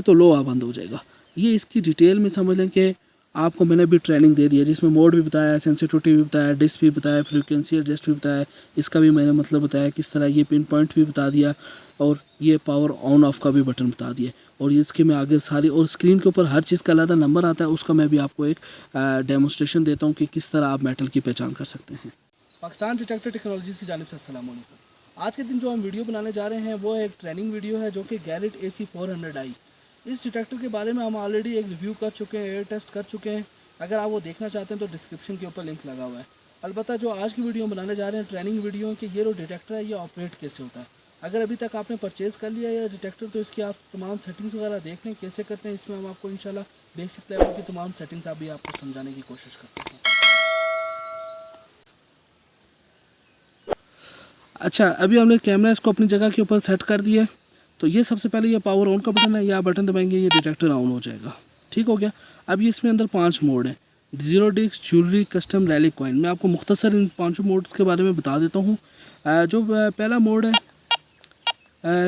तो लोहा बंद हो जाएगा। ये इसकी डिटेल में समझ लें कि आपको मैंने भी ट्रेनिंग दे दी है, जिसमें मोड भी बताया, सेंसिटिविटी भी बताया, डिस्क भी बताया, फ्रीक्वेंसी एडजस्ट भी बताया, इसका भी मैंने मतलब बताया किस तरह, ये पिन पॉइंट भी बता दिया, और ये पावर ऑन ऑफ का भी बटन बता दिया, और इसके मैं आगे सारी, और स्क्रीन के ऊपर हर चीज़ का अलग नंबर आता है, उसका मैं भी आपको एक डेमोस्ट्रेशन देता हूँ कि किस तरह आप मेटल की पहचान कर सकते हैं। पाकिस्तान डिटेक्टर टेक्नोलॉजीज़ की जानिब से अस्सलाम वालेकुम। आज के दिन जो हम वीडियो बनाने जा रहे हैं वो एक ट्रेनिंग वीडियो है, जो कि गैरेट AC400i। इस डिटेक्टर के बारे में हम ऑलरेडी एक रिव्यू कर चुके हैं, एयर टेस्ट कर चुके हैं। अगर आप वो देखना चाहते हैं तो डिस्क्रिप्शन के ऊपर लिंक लगा हुआ है। अलबत्ता जो आज की वीडियो बनाने जा रहे हैं ट्रेनिंग वीडियो कि ये जो डिटेक्टर है ये ऑपरेट कैसे होता है। अगर अभी तक आपने परचेज़ कर लिया है डिटेक्टर तो इसकी आप तमाम सेटिंग्स वगैरह देख लें कैसे करते हैं। इसमें हम आपको इंशाल्लाह बेसिक लेवल की तमाम सेटिंग्स अभी आपको समझाने की कोशिश करते हैं। अच्छा, अभी हमने कैमरा इसको अपनी जगह के ऊपर सेट कर दिया है। तो ये सबसे पहले ये पावर ऑन का बटन है, या बटन दबाएंगे ये डिटेक्टर ऑन हो जाएगा। ठीक हो गया। अब ये इसमें अंदर 5 मोड हैं, zero disc, jewellery, custom, rally, coin. मैं आपको मुख्तसर इन 5 मोड्स के बारे में बता देता हूँ। जो पहला मोड है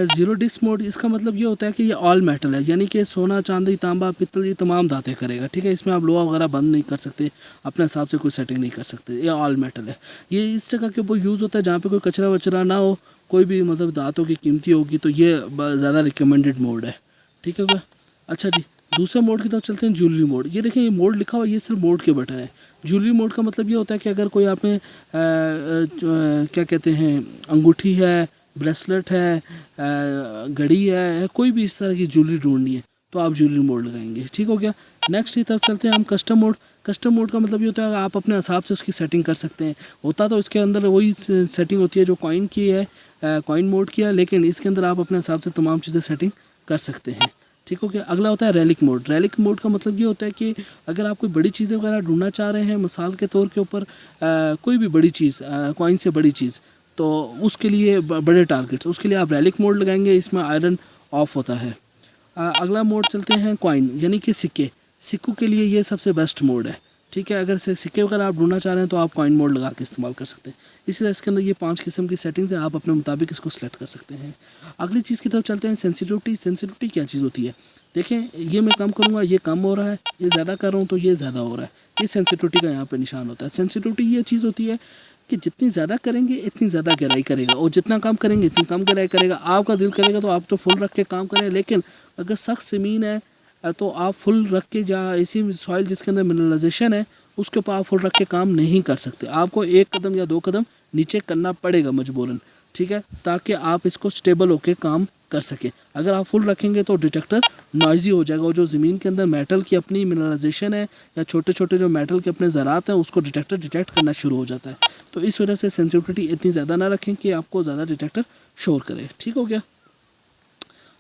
ज़ीरो डिस्क मोड, इसका मतलब ये होता है कि ये ऑल मेटल है, यानी कि सोना, चांदी, तांबा, पित्तल, ये तमाम धातें करेगा। ठीक है, इसमें आप लोहा वगैरह बंद नहीं कर सकते, अपने हिसाब से कोई सेटिंग नहीं कर सकते। ये ऑल मेटल है। ये इस जगह के ऊपर यूज़ होता है जहाँ पे कोई कचरा वचरा ना हो, कोई भी मतलब धातों की कीमती होगी, तो ये ज़्यादा रिकमेंडेड मोड है। ठीक है क्या? अच्छा जी, दूसरे मोड की तरफ चलते हैं, ज्वेलरी मोड। ये देखें, ये मोड लिखा हुआ है, ये सिर्फ मोड के बटन है। ज्वेलरी मोड का मतलब ये होता है कि अगर कोई आपने क्या कहते हैं, अंगूठी है, ब्रेसलेट है, घड़ी है, कोई भी इस तरह की ज्वेलरी ढूंढनी है तो आप ज्वेलरी मोड लगाएंगे। ठीक हो गया। नेक्स्ट की तरफ चलते हैं हम, कस्टम मोड। कस्टम मोड का मतलब ये होता है कि आप अपने हिसाब से उसकी सेटिंग कर सकते हैं। होता तो इसके अंदर वही सेटिंग होती है जो कॉइन की है, कॉइन मोड की है, लेकिन इसके अंदर आप अपने हिसाब से तमाम चीज़ें सेटिंग कर सकते हैं। ठीक हो गया। अगला होता है रैलिक मोड। रैलिक मोड का मतलब ये होता है कि अगर आप कोई बड़ी चीज़ें वगैरह ढूंढना चाह रहे हैं, मिसाल के तौर के ऊपर कोई भी बड़ी चीज़, कॉइन से बड़ी चीज़, तो उसके लिए बड़े टारगेट्स, उसके लिए आप रैलिक मोड लगाएंगे। इसमें आयरन ऑफ होता है। अगला मोड चलते हैं कॉइन, यानी कि सिक्के। सिक्कों के लिए ये सबसे बेस्ट मोड है। ठीक है, अगर से सिक्के वगैरह आप ढूंढना चाह रहे हैं तो आप कॉइन मोड लगा के इस्तेमाल कर सकते हैं। इसी तरह इसके अंदर ये 5 किस्म की सेटिंग्स हैं, आप अपने मुताबिक इसको सेलेक्ट कर सकते हैं। अगली चीज़ की तरफ चलते हैं, सेंसिटिविटी। सेंसिटिविटी क्या चीज़ होती है? देखें, ये मैं कम करूँगा, ये कम हो रहा है, ये ज़्यादा कर रहा हूँ तो ये ज़्यादा हो रहा है। ये सेंसिटिविटी का यहाँ पर निशान होता है। सेंसिटिविटी ये चीज़ होती है कि जितनी ज़्यादा करेंगे इतनी ज़्यादा गहराई करेगा, और जितना कम करेंगे इतनी कम गहराई करेगा। आपका दिल करेगा तो आप तो फुल रख के काम करें, लेकिन अगर सख्त ज़मीन है तो आप फुल रख के, या ऐसी सॉइल जिसके अंदर मिनरलाइजेशन है उसके ऊपर आप फुल रख के काम नहीं कर सकते। आपको 1 कदम या 2 कदम नीचे करना पड़ेगा मजबूरन। ठीक है, ताकि आप इसको स्टेबल होकर काम कर सकें। अगर आप फुल रखेंगे तो डिटेक्टर नॉइज़ी हो जाएगा, और जो ज़मीन के अंदर मेटल की अपनी मिनरलाइजेशन है या छोटे छोटे जो मेटल के अपने ज़रात हैं उसको डिटेक्टर डिटेक्ट करना शुरू हो जाता है। तो इस वजह से सेंसिटिविटी इतनी ज़्यादा ना रखें कि आपको ज़्यादा डिटेक्टर शोर करे। ठीक हो गया।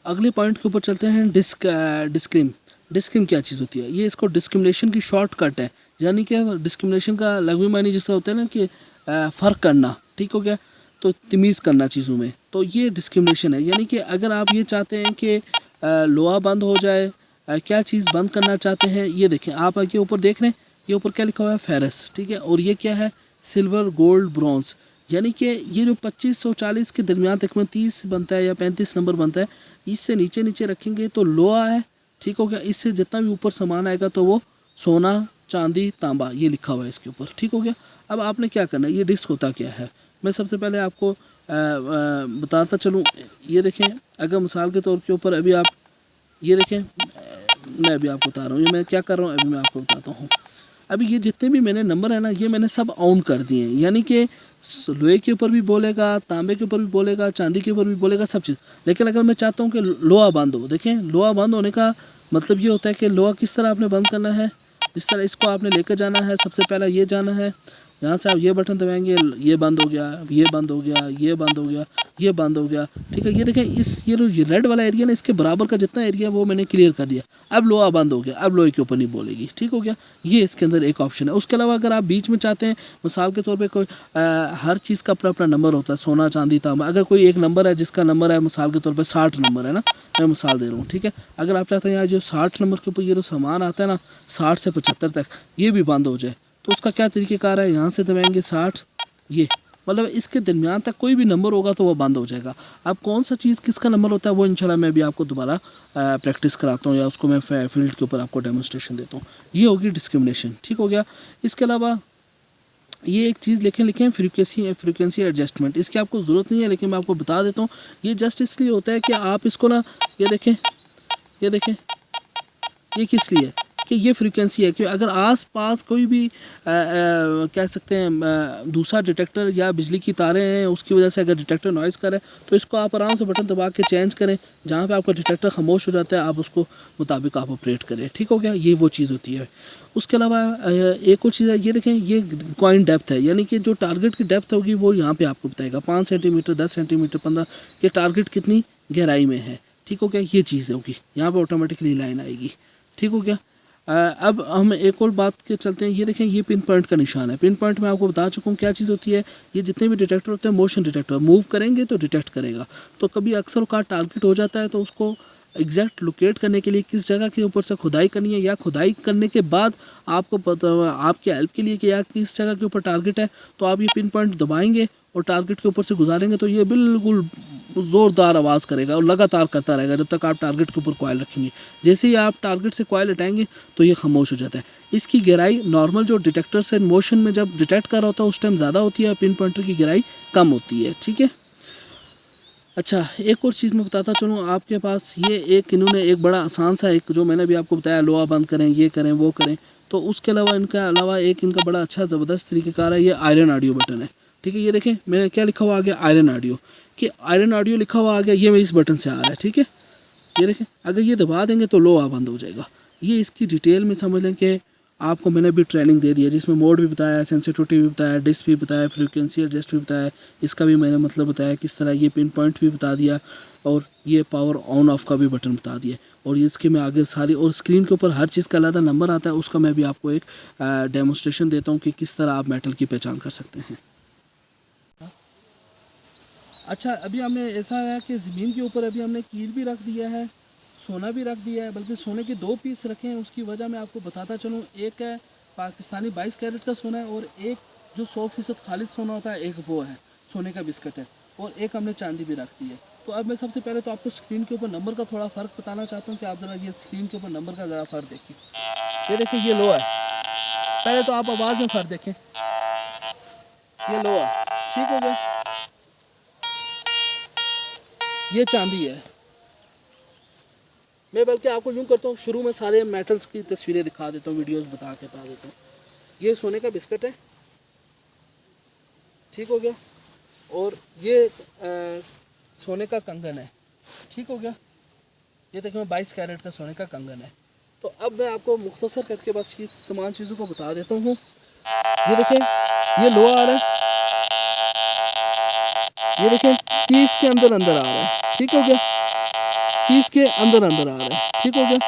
अगले पॉइंट के ऊपर चलते हैं, डिस्क्रिम। डिस्क्रिम क्या चीज़ होती है? ये इसको डिस्क्रिमिनेशन की शॉर्टकट है, यानी कि डिस्क्रिमिनेशन का लघु मानी जिसका होता है ना कि फ़र्क करना। ठीक हो गया, तो तमीज़ करना चीज़ों में, तो ये डिस्क्रिमिनेशन है। यानी कि अगर आप ये चाहते हैं कि लोहा बंद हो जाए, क्या चीज़ बंद करना चाहते हैं, ये देखें, आप आगे ऊपर देख रहे हैं, ये ऊपर क्या लिखा हुआ है? फेरस। ठीक है, और ये क्या है? Silver, gold, bronze. यानी कि ये जो 2540 के दरमियान तकरीबन 30 बनता है या 35 नंबर बनता है, इससे नीचे नीचे रखेंगे तो लोहा है। ठीक हो गया। इससे जितना भी ऊपर सामान आएगा तो वो सोना, चांदी, तांबा, ये लिखा हुआ है इसके ऊपर। ठीक हो गया। अब आपने क्या करना है, ये डिस्क होता क्या है मैं सबसे पहले आपको बताता चलूँ। ये देखें, अगर मिसाल के तौर के ऊपर अभी आप ये देखें, मैं अभी आपको बता रहा हूँ, ये मैं क्या कर रहा हूँ अभी मैं आपको बताता हूँ। अभी ये जितने भी मैंने नंबर है ना, ये मैंने सब ऑन कर दिए हैं, यानी कि लोहे के ऊपर भी बोलेगा, तांबे के ऊपर भी बोलेगा, चांदी के ऊपर भी बोलेगा, सब चीज़। लेकिन अगर मैं चाहता हूँ कि लोहा बंद हो, देखें, लोहा बंद होने का मतलब ये होता है कि लोहा किस तरह आपने बंद करना है, इस तरह इसको आपने लेकर जाना है। सबसे पहला ये जाना है, यहाँ से आप ये बटन दबाएंगे, ये बंद हो गया, ये बंद हो गया, ये बंद हो गया, ये बंद हो गया। ठीक है, ये देखें, ये जो रेड वाला एरिया ना, इसके बराबर का जितना एरिया वो मैंने क्लियर कर दिया। अब लोहा बंद हो गया, अब लोहे के ऊपर नहीं बोलेगी। ठीक हो गया, ये इसके अंदर एक ऑप्शन है। उसके अलावा अगर आप बीच में चाहते हैं, मिसाल के तौर पर कोई हर चीज़ का अपना अपना नंबर होता है, सोना, चांदी, तांबा। अगर कोई एक नंबर है जिसका नंबर है मिसाल के तौर पर 60 नंबर है ना, मैं मिसाल दे रहा हूँ। ठीक है, अगर आप चाहते हैं यहाँ जो 60 नंबर के ऊपर ये जो सामान आता है ना, 60 से 75 तक, ये भी बंद हो जाए, तो उसका क्या तरीक़ेकार है? यहाँ से दबाएंगे 60, ये, मतलब इसके दरमियान तक कोई भी नंबर होगा तो वो बंद हो जाएगा। अब कौन सा चीज़ किसका नंबर होता है वो इंशाल्लाह मैं भी आपको दोबारा प्रैक्टिस कराता हूँ, या उसको मैं फील्ड के ऊपर आपको डेमोस्ट्रेशन देता हूँ। ये होगी डिस्क्रिमिनेशन, ठीक हो गया। इसके अलावा ये एक चीज़ लिखें फ्रीक्वेंसी एडजस्टमेंट, इसकी आपको ज़रूरत नहीं है लेकिन मैं आपको बता देता हूँ। ये जस्ट इसलिए होता है कि आप इसको ना, ये देखें ये किस लिए कि ये फ्रीक्वेंसी है कि अगर आस पास कोई भी कह सकते हैं दूसरा डिटेक्टर या बिजली की तारें हैं, उसकी वजह से अगर डिटेक्टर नॉइज़ करे तो इसको आप आराम से बटन दबा के चेंज करें, जहाँ पे आपका डिटेक्टर खामोश हो जाता है आप उसको मुताबिक आप ऑपरेट करें, ठीक हो गया। ये वो चीज़ होती है। उसके अलावा एक और चीज़ है, ये देखें ये कॉइन डेप्थ है, यानी कि जो टारगेट की डेप्थ होगी वो यहाँ पर आपको बताएगा 5 सेंटीमीटर 10 सेंटीमीटर 15, ये टारगेट कितनी गहराई में है, ठीक हो गया। ये चीज़ होगी यहाँ पर ऑटोमेटिकली लाइन आएगी, ठीक हो गया। अब हम एक और बात के चलते हैं। ये देखें ये पिन पॉइंट का निशान है। पिन पॉइंट मैं आपको बता चुका हूँ क्या चीज़ होती है। ये जितने भी डिटेक्टर होते हैं मोशन डिटेक्टर, मूव करेंगे तो डिटेक्ट करेगा। तो कभी अक्सर का टारगेट हो जाता है तो उसको एग्जैक्ट लोकेट करने के लिए किस जगह के ऊपर से खुदाई करनी है, या खुदाई करने के बाद आपको पता आपके हेल्प के लिए कि या किस जगह के ऊपर टारगेट है, तो आप ये पिन पॉइंट दबाएंगे और टारगेट के ऊपर से गुजारेंगे तो ये बिल्कुल ज़ोरदार आवाज़ करेगा और लगातार करता रहेगा जब तक आप टारगेट के ऊपर कॉइल रखेंगे। जैसे ही आप टारगेट से कॉइल हटाएंगे तो ये खामोश हो जाता है। इसकी गहराई नॉर्मल जो डिटेक्टर से मोशन में जब डिटेक्ट कर रहा होता है उस टाइम ज़्यादा होती है, पिन पॉइंटर की गहराई कम होती है, ठीक है। अच्छा एक और चीज़ मैं बताता चलूँ आपके पास, ये एक इन्होंने एक बड़ा आसान सा एक जो मैंने भी आपको बताया लोहा बंद करें, ये करें वो करें, तो उसके अलावा एक इनका बड़ा अच्छा ज़बरदस्त तरीक़ेकार है, ये आयरन ऑडियो बटन है, ठीक है। ये देखें मैंने क्या लिखा हुआ आ गया आयरन ऑडियो, कि आयरन ऑडियो लिखा हुआ आ गया, ये इस बटन से आ रहा है, ठीक है। ये देखें अगर ये दबा देंगे तो लोहा बंद हो जाएगा। ये इसकी डिटेल में समझ लें कि आपको मैंने भी ट्रेनिंग दे दी है जिसमें मोड भी बताया, सेंसिटिविटी भी बताया, डिस्क भी बताया, फ्रीक्वेंसी एडजस्ट भी बताया, इसका भी मैंने मतलब बताया किस तरह, ये पिन पॉइंट भी बता दिया, और ये पावर ऑन ऑफ का भी बटन बता दिया। और ये इसके मैं आगे सारी, और स्क्रीन के ऊपर हर चीज़ का अलग नंबर आता है, उसका मैं भी आपको एक डेमोस्ट्रेशन देता हूँ कि किस तरह आप मेटल की पहचान कर सकते हैं। अच्छा अभी हमने ऐसा है कि ज़मीन के ऊपर अभी हमने कील भी रख दिया है, सोना भी रख दिया है, बल्कि सोने के 2 पीस रखे हैं। उसकी वजह मैं आपको बताता चलूँ, एक है पाकिस्तानी 22 कैरेट का सोना है, और एक जो 100% खालिश सोना होता है, एक वो है सोने का बिस्किट है, और एक हमने चांदी भी रख दी है। तो अब मैं सबसे पहले तो आपको स्क्रीन के ऊपर नंबर का थोड़ा फ़र्क बताना चाहता हूँ कि आप ज़रा ये स्क्रीन के ऊपर नंबर का ज़रा फ़र्क देखिए। ये देखिए ये लो है, पहले तो आप आवाज़ में फ़र्क देखें, ये लो है, ठीक हो गया। ये चांदी है। मैं बल्कि आपको यूँ करता हूँ, शुरू में सारे मेटल्स की तस्वीरें दिखा देता हूँ, वीडियोस बता देता हूँ। ये सोने का बिस्किट है, ठीक हो गया, और ये सोने का कंगन है, ठीक हो गया। ये देखिए 22 कैरेट का सोने का कंगन है। तो अब मैं आपको मुख्तसर करके बस ये तमाम चीज़ों को बता देता हूँ। ये देखें ये लो आ रहा है, ये देखें 30 के अंदर आ रहा है, ठीक हो गया, 30 के अंदर आ रहा है, ठीक हो गया।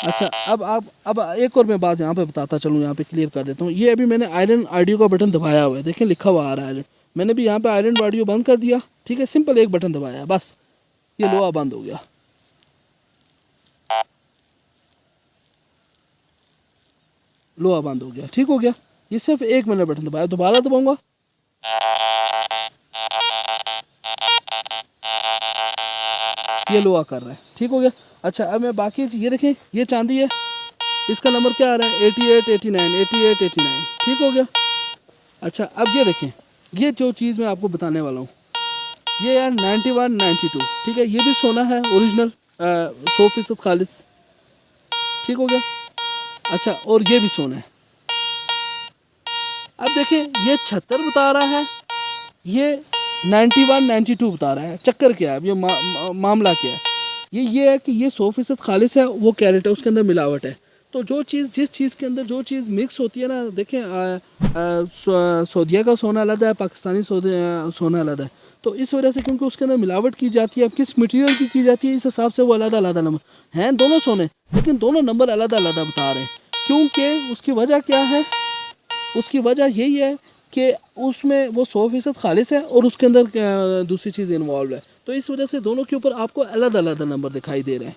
अच्छा अब एक और मैं बात यहाँ पे बताता चलूँ, यहाँ पे क्लियर कर देता हूँ। ये अभी मैंने आयरन ऑडियो का बटन दबाया हुआ है, देखें लिखा हुआ आ रहा है, मैंने भी यहाँ पे आयरन ऑडियो बंद कर दिया, ठीक है, सिंपल एक बटन दबाया बस, ये लोहा बंद हो गया। लोहा बंद हो गया, ठीक हो गया। ये सिर्फ एक मैंने बटन दबाया, दोबारा दबाऊंगा, ये लोहा कर रहा है, ठीक हो गया। अच्छा अब मैं बाकी ये देखें ये चांदी है, इसका नंबर क्या आ रहा है 88 89 88 89, ठीक हो गया। अच्छा अब ये देखें ये जो चीज़ मैं आपको बताने वाला हूँ, ये यार 91 92, ठीक है, ये भी सोना है ओरिजिनल 100% खालिश, ठीक हो गया। अच्छा और ये भी सोना है। अब देखें ये 76 बता रहा है, ये 91 92 बता रहा है। चक्कर क्या है, अब ये मामला क्या है, ये है कि ये 100% खालिश है, वो कैरेट है, उसके अंदर मिलावट है। तो जो चीज़ जिस चीज़ के अंदर जो चीज़ मिक्स होती है ना, देखें सऊदीया का सोना अलग है, पाकिस्तानी सोना अलग है, तो इस वजह से क्योंकि उसके अंदर मिलावट की जाती है, अब किस मटेरियल की जाती है इस हिसाब से वो अलग नंबर हैं, दोनों सोने लेकिन दोनों नंबर अलग बता रहे हैं। क्योंकि उसकी वजह क्या है, उसकी वजह यही है कि उसमें वो 100% खालिश है और उसके अंदर दूसरी चीज़ इन्वॉल्व है, तो इस वजह से दोनों के ऊपर आपको अलग नंबर दिखाई दे रहे हैं।